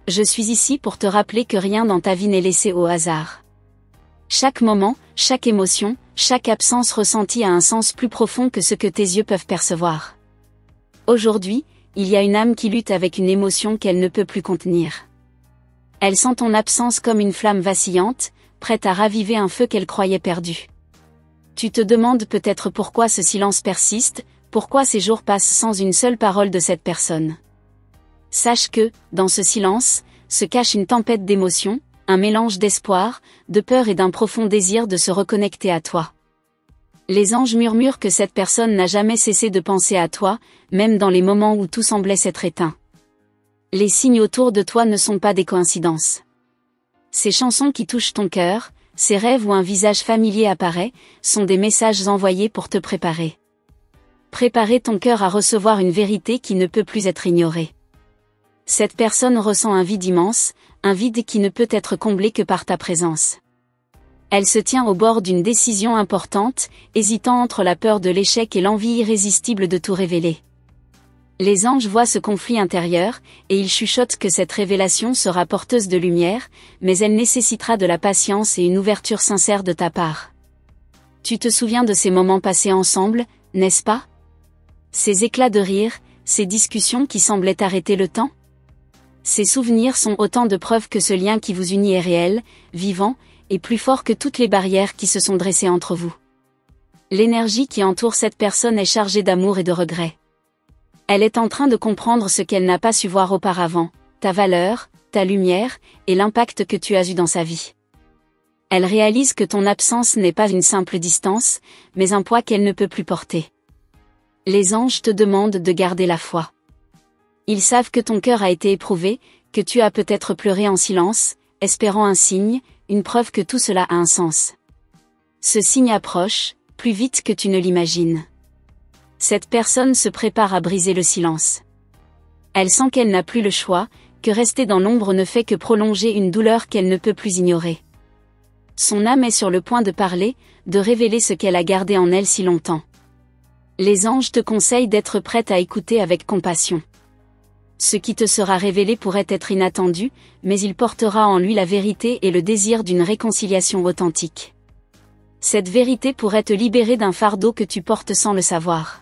Je suis ici pour te rappeler que rien dans ta vie n'est laissé au hasard. Chaque moment, chaque émotion, chaque absence ressentie a un sens plus profond que ce que tes yeux peuvent percevoir. Aujourd'hui, il y a une âme qui lutte avec une émotion qu'elle ne peut plus contenir. Elle sent ton absence comme une flamme vacillante, prête à raviver un feu qu'elle croyait perdu. Tu te demandes peut-être pourquoi ce silence persiste, pourquoi ces jours passent sans une seule parole de cette personne. Sache que, dans ce silence, se cache une tempête d'émotions, un mélange d'espoir, de peur et d'un profond désir de se reconnecter à toi. Les anges murmurent que cette personne n'a jamais cessé de penser à toi, même dans les moments où tout semblait s'être éteint. Les signes autour de toi ne sont pas des coïncidences. Ces chansons qui touchent ton cœur, ces rêves où un visage familier apparaît, sont des messages envoyés pour te préparer. Préparer ton cœur à recevoir une vérité qui ne peut plus être ignorée. Cette personne ressent un vide immense, un vide qui ne peut être comblé que par ta présence. Elle se tient au bord d'une décision importante, hésitant entre la peur de l'échec et l'envie irrésistible de tout révéler. Les anges voient ce conflit intérieur, et ils chuchotent que cette révélation sera porteuse de lumière, mais elle nécessitera de la patience et une ouverture sincère de ta part. Tu te souviens de ces moments passés ensemble, n'est-ce pas? Ces éclats de rire, ces discussions qui semblaient arrêter le temps? Ces souvenirs sont autant de preuves que ce lien qui vous unit est réel, vivant, et plus fort que toutes les barrières qui se sont dressées entre vous. L'énergie qui entoure cette personne est chargée d'amour et de regret. Elle est en train de comprendre ce qu'elle n'a pas su voir auparavant, ta valeur, ta lumière, et l'impact que tu as eu dans sa vie. Elle réalise que ton absence n'est pas une simple distance, mais un poids qu'elle ne peut plus porter. Les anges te demandent de garder la foi. Ils savent que ton cœur a été éprouvé, que tu as peut-être pleuré en silence, espérant un signe, une preuve que tout cela a un sens. Ce signe approche, plus vite que tu ne l'imagines. Cette personne se prépare à briser le silence. Elle sent qu'elle n'a plus le choix, que rester dans l'ombre ne fait que prolonger une douleur qu'elle ne peut plus ignorer. Son âme est sur le point de parler, de révéler ce qu'elle a gardé en elle si longtemps. Les anges te conseillent d'être prête à écouter avec compassion. Ce qui te sera révélé pourrait être inattendu, mais il portera en lui la vérité et le désir d'une réconciliation authentique. Cette vérité pourrait te libérer d'un fardeau que tu portes sans le savoir.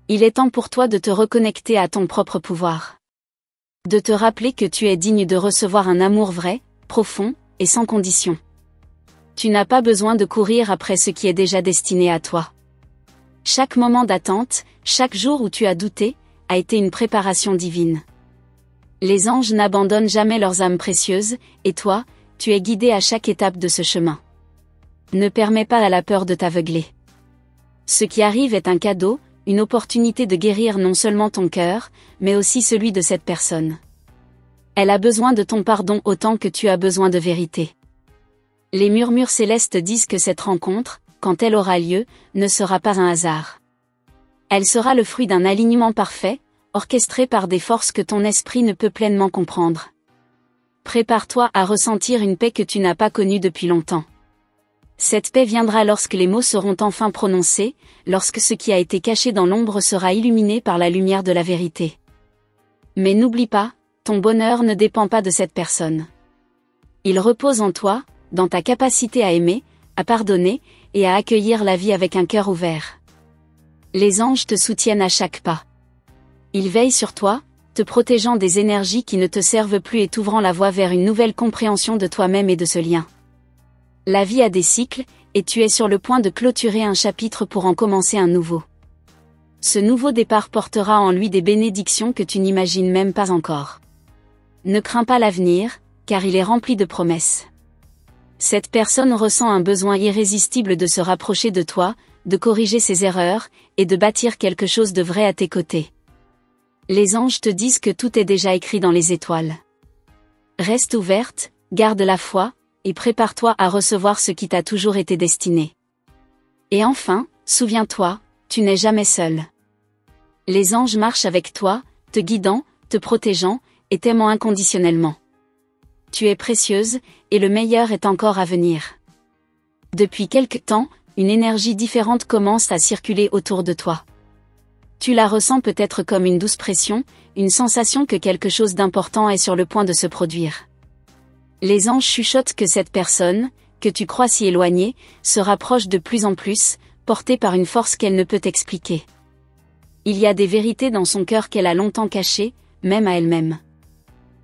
Il est temps pour toi de te reconnecter à ton propre pouvoir. De te rappeler que tu es digne de recevoir un amour vrai, profond, et sans condition. Tu n'as pas besoin de courir après ce qui est déjà destiné à toi. Chaque moment d'attente, chaque jour où tu as douté, a été une préparation divine. Les anges n'abandonnent jamais leurs âmes précieuses, et toi, tu es guidé à chaque étape de ce chemin. Ne permets pas à la peur de t'aveugler. Ce qui arrive est un cadeau, une opportunité de guérir non seulement ton cœur, mais aussi celui de cette personne. Elle a besoin de ton pardon autant que tu as besoin de vérité. Les murmures célestes disent que cette rencontre, quand elle aura lieu, ne sera pas un hasard. Elle sera le fruit d'un alignement parfait, orchestré par des forces que ton esprit ne peut pleinement comprendre. Prépare-toi à ressentir une paix que tu n'as pas connue depuis longtemps. Cette paix viendra lorsque les mots seront enfin prononcés, lorsque ce qui a été caché dans l'ombre sera illuminé par la lumière de la vérité. Mais n'oublie pas, ton bonheur ne dépend pas de cette personne. Il repose en toi, dans ta capacité à aimer, à pardonner, et à accueillir la vie avec un cœur ouvert. Les anges te soutiennent à chaque pas. Ils veillent sur toi, te protégeant des énergies qui ne te servent plus et t'ouvrant la voie vers une nouvelle compréhension de toi-même et de ce lien. La vie a des cycles, et tu es sur le point de clôturer un chapitre pour en commencer un nouveau. Ce nouveau départ portera en lui des bénédictions que tu n'imagines même pas encore. Ne crains pas l'avenir, car il est rempli de promesses. Cette personne ressent un besoin irrésistible de se rapprocher de toi, de corriger ses erreurs, et de bâtir quelque chose de vrai à tes côtés. Les anges te disent que tout est déjà écrit dans les étoiles. Reste ouverte, garde la foi, et prépare-toi à recevoir ce qui t'a toujours été destiné. Et enfin, souviens-toi, tu n'es jamais seul. Les anges marchent avec toi, te guidant, te protégeant, et t'aimant inconditionnellement. Tu es précieuse, et le meilleur est encore à venir. Depuis quelque temps, une énergie différente commence à circuler autour de toi. Tu la ressens peut-être comme une douce pression, une sensation que quelque chose d'important est sur le point de se produire. Les anges chuchotent que cette personne, que tu crois si éloignée, se rapproche de plus en plus, portée par une force qu'elle ne peut expliquer. Il y a des vérités dans son cœur qu'elle a longtemps cachées, même à elle-même.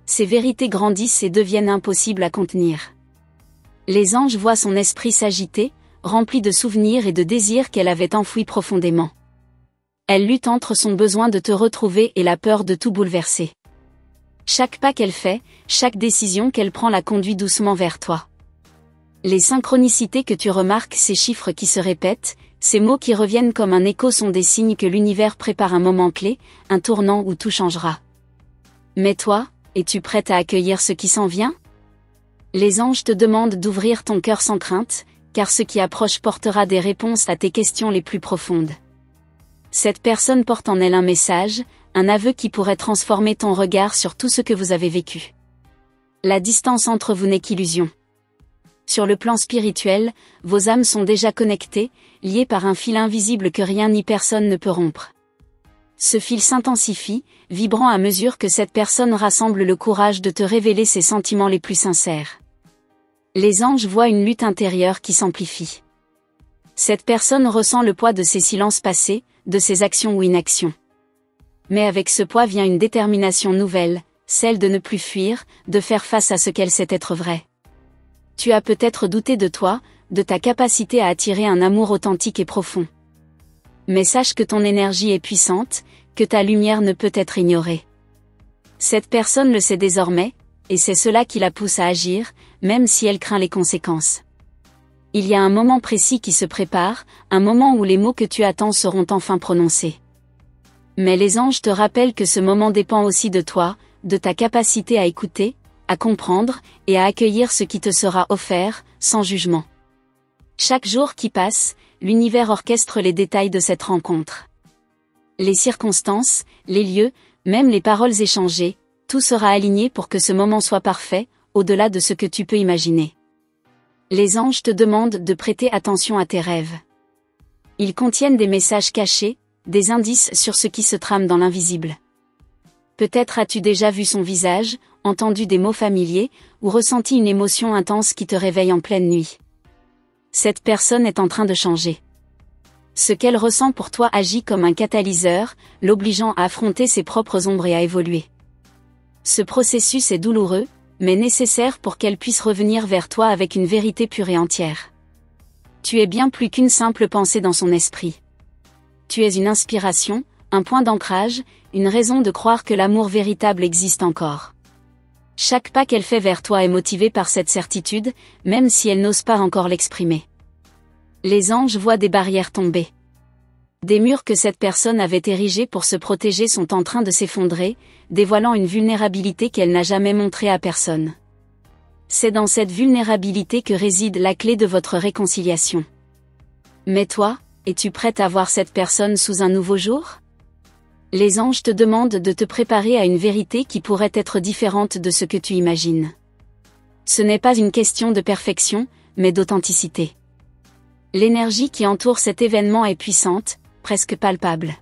Ces vérités grandissent et deviennent impossibles à contenir. Les anges voient son esprit s'agiter, rempli de souvenirs et de désirs qu'elle avait enfouis profondément. Elle lutte entre son besoin de te retrouver et la peur de tout bouleverser. Chaque pas qu'elle fait, chaque décision qu'elle prend la conduit doucement vers toi. Les synchronicités que tu remarques, ces chiffres qui se répètent, ces mots qui reviennent comme un écho sont des signes que l'univers prépare un moment clé, un tournant où tout changera. Mais toi, es-tu prête à accueillir ce qui s'en vient? Les anges te demandent d'ouvrir ton cœur sans crainte, car ce qui approche portera des réponses à tes questions les plus profondes. Cette personne porte en elle un message, un aveu qui pourrait transformer ton regard sur tout ce que vous avez vécu. La distance entre vous n'est qu'illusion. Sur le plan spirituel, vos âmes sont déjà connectées, liées par un fil invisible que rien ni personne ne peut rompre. Ce fil s'intensifie, vibrant à mesure que cette personne rassemble le courage de te révéler ses sentiments les plus sincères. Les anges voient une lutte intérieure qui s'amplifie. Cette personne ressent le poids de ses silences passés, de ses actions ou inactions. Mais avec ce poids vient une détermination nouvelle, celle de ne plus fuir, de faire face à ce qu'elle sait être vrai. Tu as peut-être douté de toi, de ta capacité à attirer un amour authentique et profond. Mais sache que ton énergie est puissante, que ta lumière ne peut être ignorée. Cette personne le sait désormais, et c'est cela qui la pousse à agir, même si elle craint les conséquences. Il y a un moment précis qui se prépare, un moment où les mots que tu attends seront enfin prononcés. Mais les anges te rappellent que ce moment dépend aussi de toi, de ta capacité à écouter, à comprendre, et à accueillir ce qui te sera offert, sans jugement. Chaque jour qui passe, l'univers orchestre les détails de cette rencontre. Les circonstances, les lieux, même les paroles échangées, tout sera aligné pour que ce moment soit parfait, au-delà de ce que tu peux imaginer. Les anges te demandent de prêter attention à tes rêves. Ils contiennent des messages cachés, des indices sur ce qui se trame dans l'invisible. Peut-être as-tu déjà vu son visage, entendu des mots familiers, ou ressenti une émotion intense qui te réveille en pleine nuit. Cette personne est en train de changer. Ce qu'elle ressent pour toi agit comme un catalyseur, l'obligeant à affronter ses propres ombres et à évoluer. Ce processus est douloureux, mais nécessaire pour qu'elle puisse revenir vers toi avec une vérité pure et entière. Tu es bien plus qu'une simple pensée dans son esprit. Tu es une inspiration, un point d'ancrage, une raison de croire que l'amour véritable existe encore. Chaque pas qu'elle fait vers toi est motivé par cette certitude, même si elle n'ose pas encore l'exprimer. Les anges voient des barrières tomber. Des murs que cette personne avait érigés pour se protéger sont en train de s'effondrer, dévoilant une vulnérabilité qu'elle n'a jamais montrée à personne. C'est dans cette vulnérabilité que réside la clé de votre réconciliation. Mais toi, es-tu prête à voir cette personne sous un nouveau jour? Les anges te demandent de te préparer à une vérité qui pourrait être différente de ce que tu imagines. Ce n'est pas une question de perfection, mais d'authenticité. L'énergie qui entoure cet événement est puissante, presque palpable.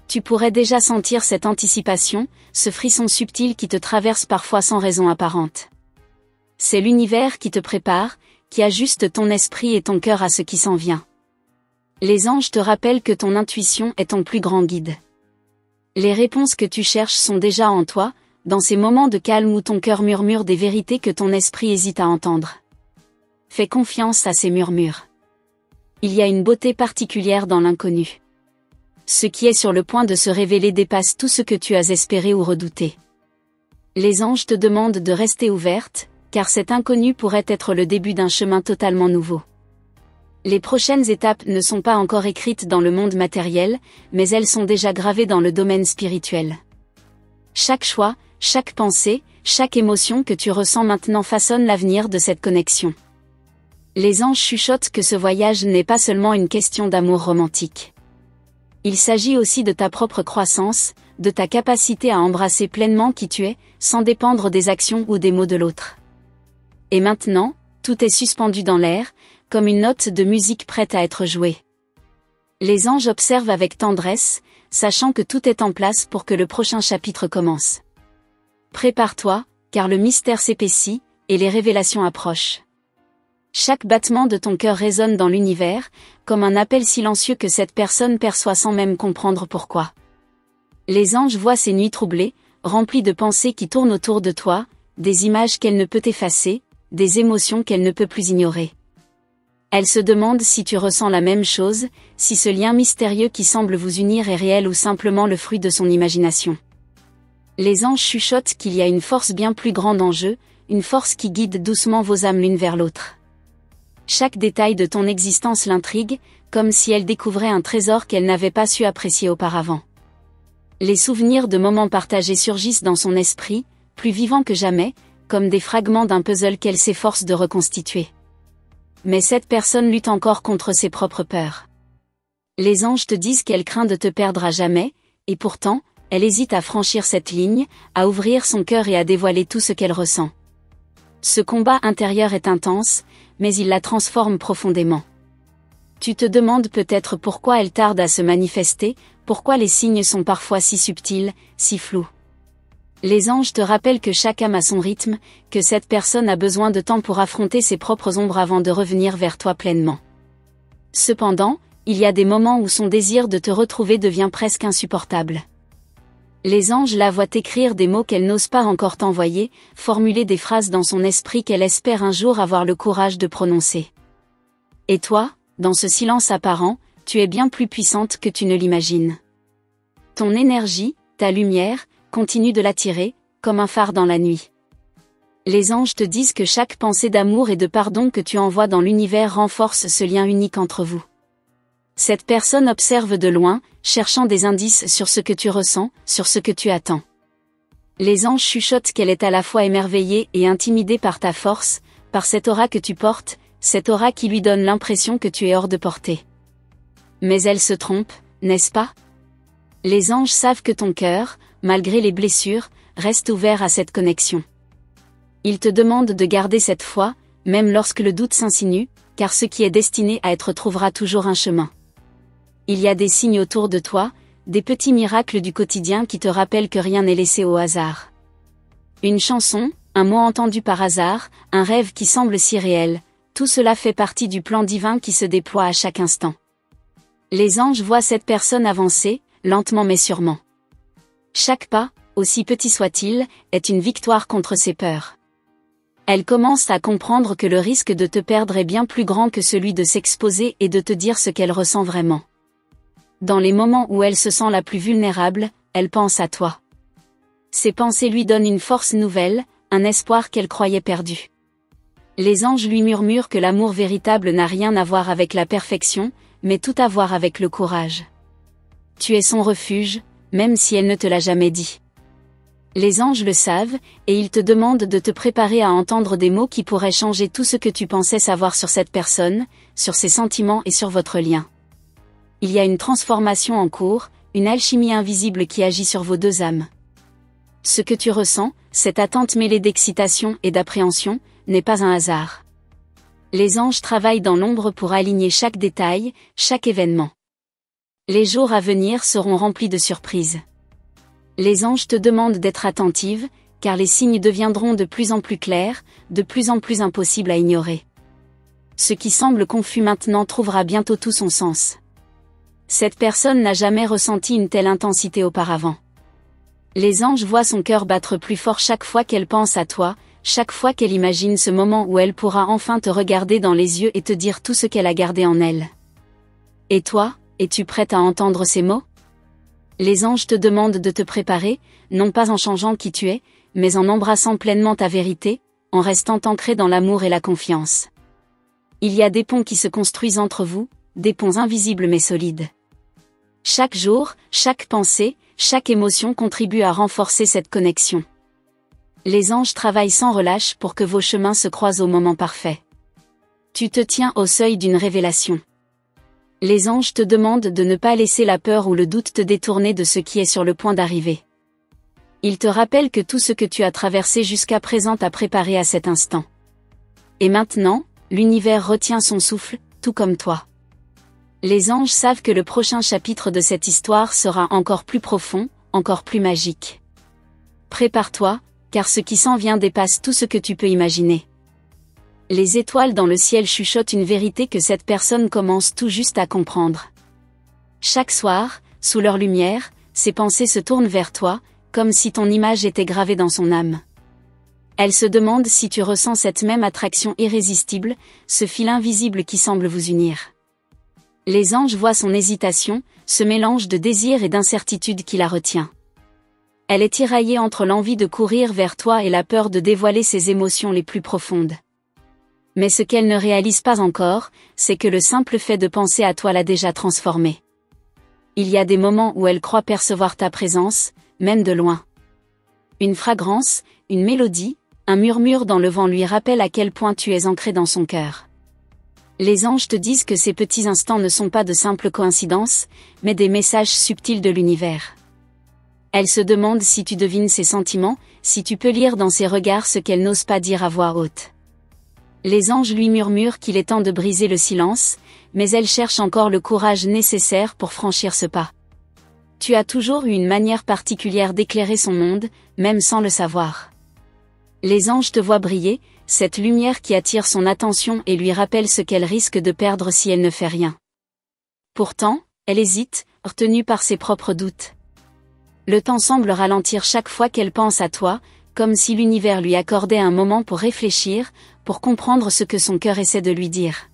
Tu pourrais déjà sentir cette anticipation, ce frisson subtil qui te traverse parfois sans raison apparente. C'est l'univers qui te prépare, qui ajuste ton esprit et ton cœur à ce qui s'en vient. Les anges te rappellent que ton intuition est ton plus grand guide. Les réponses que tu cherches sont déjà en toi, dans ces moments de calme où ton cœur murmure des vérités que ton esprit hésite à entendre. Fais confiance à ces murmures. Il y a une beauté particulière dans l'inconnu. Ce qui est sur le point de se révéler dépasse tout ce que tu as espéré ou redouté. Les anges te demandent de rester ouverte, car cet inconnu pourrait être le début d'un chemin totalement nouveau. Les prochaines étapes ne sont pas encore écrites dans le monde matériel, mais elles sont déjà gravées dans le domaine spirituel. Chaque choix, chaque pensée, chaque émotion que tu ressens maintenant façonne l'avenir de cette connexion. Les anges chuchotent que ce voyage n'est pas seulement une question d'amour romantique. Il s'agit aussi de ta propre croissance, de ta capacité à embrasser pleinement qui tu es, sans dépendre des actions ou des mots de l'autre. Et maintenant, tout est suspendu dans l'air, comme une note de musique prête à être jouée. Les anges observent avec tendresse, sachant que tout est en place pour que le prochain chapitre commence. Prépare-toi, car le mystère s'épaissit, et les révélations approchent. Chaque battement de ton cœur résonne dans l'univers, comme un appel silencieux que cette personne perçoit sans même comprendre pourquoi. Les anges voient ces nuits troublées, remplies de pensées qui tournent autour de toi, des images qu'elle ne peut effacer, des émotions qu'elle ne peut plus ignorer. Elle se demande si tu ressens la même chose, si ce lien mystérieux qui semble vous unir est réel ou simplement le fruit de son imagination. Les anges chuchotent qu'il y a une force bien plus grande en jeu, une force qui guide doucement vos âmes l'une vers l'autre. Chaque détail de ton existence l'intrigue, comme si elle découvrait un trésor qu'elle n'avait pas su apprécier auparavant. Les souvenirs de moments partagés surgissent dans son esprit, plus vivants que jamais, comme des fragments d'un puzzle qu'elle s'efforce de reconstituer. Mais cette personne lutte encore contre ses propres peurs. Les anges te disent qu'elle craint de te perdre à jamais, et pourtant, elle hésite à franchir cette ligne, à ouvrir son cœur et à dévoiler tout ce qu'elle ressent. Ce combat intérieur est intense, mais il la transforme profondément. Tu te demandes peut-être pourquoi elle tarde à se manifester, pourquoi les signes sont parfois si subtils, si flous. Les anges te rappellent que chaque âme a son rythme, que cette personne a besoin de temps pour affronter ses propres ombres avant de revenir vers toi pleinement. Cependant, il y a des moments où son désir de te retrouver devient presque insupportable. Les anges la voient écrire des mots qu'elle n'ose pas encore t'envoyer, formuler des phrases dans son esprit qu'elle espère un jour avoir le courage de prononcer. Et toi, dans ce silence apparent, tu es bien plus puissante que tu ne l'imagines. Ton énergie, ta lumière, continue de l'attirer, comme un phare dans la nuit. Les anges te disent que chaque pensée d'amour et de pardon que tu envoies dans l'univers renforce ce lien unique entre vous. Cette personne observe de loin, cherchant des indices sur ce que tu ressens, sur ce que tu attends. Les anges chuchotent qu'elle est à la fois émerveillée et intimidée par ta force, par cette aura que tu portes, cette aura qui lui donne l'impression que tu es hors de portée. Mais elle se trompe, n'est-ce pas? Les anges savent que ton cœur, malgré les blessures, reste ouvert à cette connexion. Ils te demandent de garder cette foi, même lorsque le doute s'insinue, car ce qui est destiné à être trouvera toujours un chemin. Il y a des signes autour de toi, des petits miracles du quotidien qui te rappellent que rien n'est laissé au hasard. Une chanson, un mot entendu par hasard, un rêve qui semble si réel, tout cela fait partie du plan divin qui se déploie à chaque instant. Les anges voient cette personne avancer, lentement mais sûrement. Chaque pas, aussi petit soit-il, est une victoire contre ses peurs. Elle commence à comprendre que le risque de te perdre est bien plus grand que celui de s'exposer et de te dire ce qu'elle ressent vraiment. Dans les moments où elle se sent la plus vulnérable, elle pense à toi. Ses pensées lui donnent une force nouvelle, un espoir qu'elle croyait perdu. Les anges lui murmurent que l'amour véritable n'a rien à voir avec la perfection, mais tout à voir avec le courage. Tu es son refuge, même si elle ne te l'a jamais dit. Les anges le savent, et ils te demandent de te préparer à entendre des mots qui pourraient changer tout ce que tu pensais savoir sur cette personne, sur ses sentiments et sur votre lien. Il y a une transformation en cours, une alchimie invisible qui agit sur vos deux âmes. Ce que tu ressens, cette attente mêlée d'excitation et d'appréhension, n'est pas un hasard. Les anges travaillent dans l'ombre pour aligner chaque détail, chaque événement. Les jours à venir seront remplis de surprises. Les anges te demandent d'être attentive, car les signes deviendront de plus en plus clairs, de plus en plus impossibles à ignorer. Ce qui semble confus maintenant trouvera bientôt tout son sens. Cette personne n'a jamais ressenti une telle intensité auparavant. Les anges voient son cœur battre plus fort chaque fois qu'elle pense à toi, chaque fois qu'elle imagine ce moment où elle pourra enfin te regarder dans les yeux et te dire tout ce qu'elle a gardé en elle. Et toi, es-tu prête à entendre ces mots? Les anges te demandent de te préparer, non pas en changeant qui tu es, mais en embrassant pleinement ta vérité, en restant ancré dans l'amour et la confiance. Il y a des ponts qui se construisent entre vous, des ponts invisibles mais solides. Chaque jour, chaque pensée, chaque émotion contribue à renforcer cette connexion. Les anges travaillent sans relâche pour que vos chemins se croisent au moment parfait. Tu te tiens au seuil d'une révélation. Les anges te demandent de ne pas laisser la peur ou le doute te détourner de ce qui est sur le point d'arriver. Ils te rappellent que tout ce que tu as traversé jusqu'à présent t'a préparé à cet instant. Et maintenant, l'univers retient son souffle, tout comme toi. Les anges savent que le prochain chapitre de cette histoire sera encore plus profond, encore plus magique. Prépare-toi, car ce qui s'en vient dépasse tout ce que tu peux imaginer. Les étoiles dans le ciel chuchotent une vérité que cette personne commence tout juste à comprendre. Chaque soir, sous leur lumière, ses pensées se tournent vers toi, comme si ton image était gravée dans son âme. Elle se demande si tu ressens cette même attraction irrésistible, ce fil invisible qui semble vous unir. Les anges voient son hésitation, ce mélange de désir et d'incertitude qui la retient. Elle est tiraillée entre l'envie de courir vers toi et la peur de dévoiler ses émotions les plus profondes. Mais ce qu'elle ne réalise pas encore, c'est que le simple fait de penser à toi l'a déjà transformée. Il y a des moments où elle croit percevoir ta présence, même de loin. Une fragrance, une mélodie, un murmure dans le vent lui rappelle à quel point tu es ancré dans son cœur. Les anges te disent que ces petits instants ne sont pas de simples coïncidences, mais des messages subtils de l'univers. Elle se demande si tu devines ses sentiments, si tu peux lire dans ses regards ce qu'elle n'ose pas dire à voix haute. Les anges lui murmurent qu'il est temps de briser le silence, mais elle cherche encore le courage nécessaire pour franchir ce pas. Tu as toujours eu une manière particulière d'éclairer son monde, même sans le savoir. Les anges te voient briller, cette lumière qui attire son attention et lui rappelle ce qu'elle risque de perdre si elle ne fait rien. Pourtant, elle hésite, retenue par ses propres doutes. Le temps semble ralentir chaque fois qu'elle pense à toi, comme si l'univers lui accordait un moment pour réfléchir, pour comprendre ce que son cœur essaie de lui dire.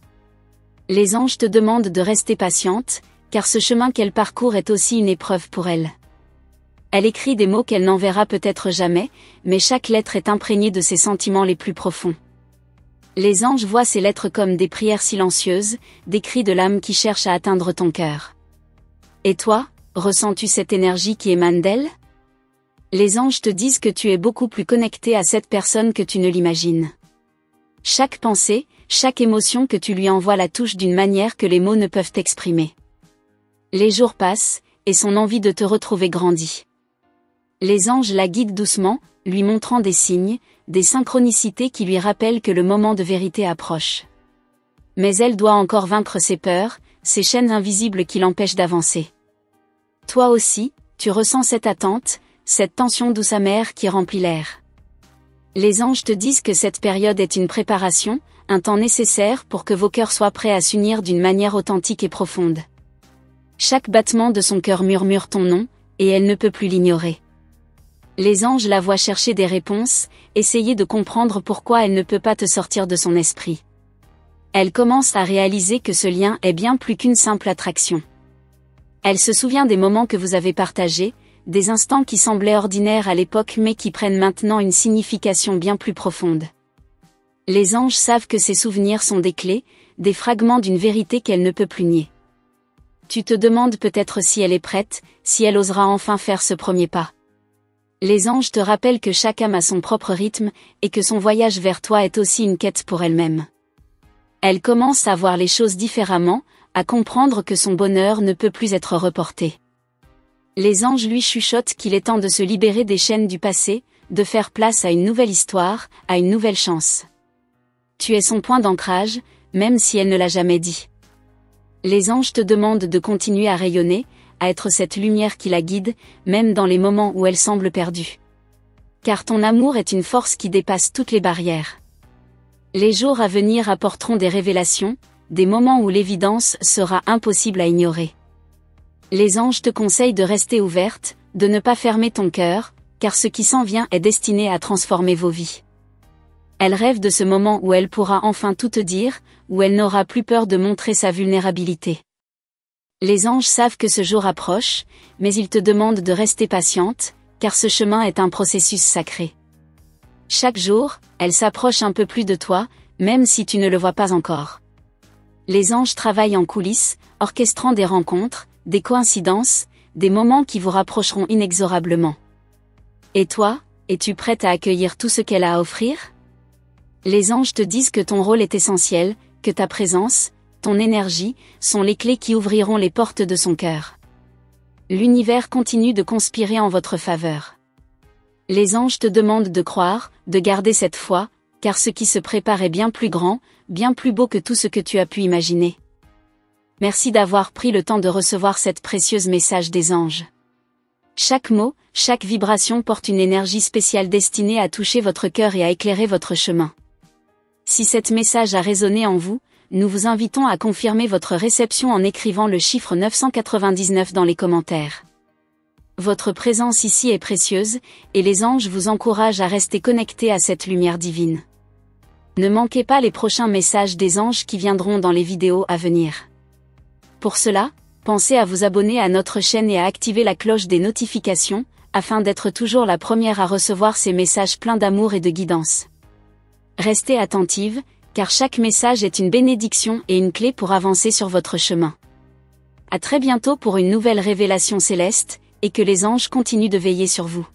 Les anges te demandent de rester patiente, car ce chemin qu'elle parcourt est aussi une épreuve pour elle. Elle écrit des mots qu'elle n'enverra peut-être jamais, mais chaque lettre est imprégnée de ses sentiments les plus profonds. Les anges voient ces lettres comme des prières silencieuses, des cris de l'âme qui cherchent à atteindre ton cœur. Et toi, ressens-tu cette énergie qui émane d'elle ? Les anges te disent que tu es beaucoup plus connecté à cette personne que tu ne l'imagines. Chaque pensée, chaque émotion que tu lui envoies la touche d'une manière que les mots ne peuvent exprimer. Les jours passent, et son envie de te retrouver grandit. Les anges la guident doucement, lui montrant des signes, des synchronicités qui lui rappellent que le moment de vérité approche. Mais elle doit encore vaincre ses peurs, ces chaînes invisibles qui l'empêchent d'avancer. Toi aussi, tu ressens cette attente, cette tension douce amère qui remplit l'air. Les anges te disent que cette période est une préparation, un temps nécessaire pour que vos cœurs soient prêts à s'unir d'une manière authentique et profonde. Chaque battement de son cœur murmure ton nom, et elle ne peut plus l'ignorer. Les anges la voient chercher des réponses, essayer de comprendre pourquoi elle ne peut pas te sortir de son esprit. Elle commence à réaliser que ce lien est bien plus qu'une simple attraction. Elle se souvient des moments que vous avez partagés, des instants qui semblaient ordinaires à l'époque mais qui prennent maintenant une signification bien plus profonde. Les anges savent que ces souvenirs sont des clés, des fragments d'une vérité qu'elle ne peut plus nier. Tu te demandes peut-être si elle est prête, si elle osera enfin faire ce premier pas. Les anges te rappellent que chaque âme a son propre rythme, et que son voyage vers toi est aussi une quête pour elle-même. Elle commence à voir les choses différemment, à comprendre que son bonheur ne peut plus être reporté. Les anges lui chuchotent qu'il est temps de se libérer des chaînes du passé, de faire place à une nouvelle histoire, à une nouvelle chance. Tu es son point d'ancrage, même si elle ne l'a jamais dit. Les anges te demandent de continuer à rayonner, à être cette lumière qui la guide, même dans les moments où elle semble perdue. Car ton amour est une force qui dépasse toutes les barrières. Les jours à venir apporteront des révélations, des moments où l'évidence sera impossible à ignorer. Les anges te conseillent de rester ouverte, de ne pas fermer ton cœur, car ce qui s'en vient est destiné à transformer vos vies. Elle rêve de ce moment où elle pourra enfin tout te dire, où elle n'aura plus peur de montrer sa vulnérabilité. Les anges savent que ce jour approche, mais ils te demandent de rester patiente, car ce chemin est un processus sacré. Chaque jour, elle s'approche un peu plus de toi, même si tu ne le vois pas encore. Les anges travaillent en coulisses, orchestrant des rencontres, des coïncidences, des moments qui vous rapprocheront inexorablement. Et toi, es-tu prête à accueillir tout ce qu'elle a à offrir ? Les anges te disent que ton rôle est essentiel, que ta présence, ton énergie, sont les clés qui ouvriront les portes de son cœur. L'univers continue de conspirer en votre faveur. Les anges te demandent de croire, de garder cette foi, car ce qui se prépare est bien plus grand, bien plus beau que tout ce que tu as pu imaginer. Merci d'avoir pris le temps de recevoir cette précieuse message des anges. Chaque mot, chaque vibration porte une énergie spéciale destinée à toucher votre cœur et à éclairer votre chemin. Si cet message a résonné en vous, nous vous invitons à confirmer votre réception en écrivant le chiffre 999 dans les commentaires. Votre présence ici est précieuse, et les anges vous encouragent à rester connectés à cette lumière divine. Ne manquez pas les prochains messages des anges qui viendront dans les vidéos à venir. Pour cela, pensez à vous abonner à notre chaîne et à activer la cloche des notifications, afin d'être toujours la première à recevoir ces messages pleins d'amour et de guidance. Restez attentive, car chaque message est une bénédiction et une clé pour avancer sur votre chemin. À très bientôt pour une nouvelle révélation céleste, et que les anges continuent de veiller sur vous.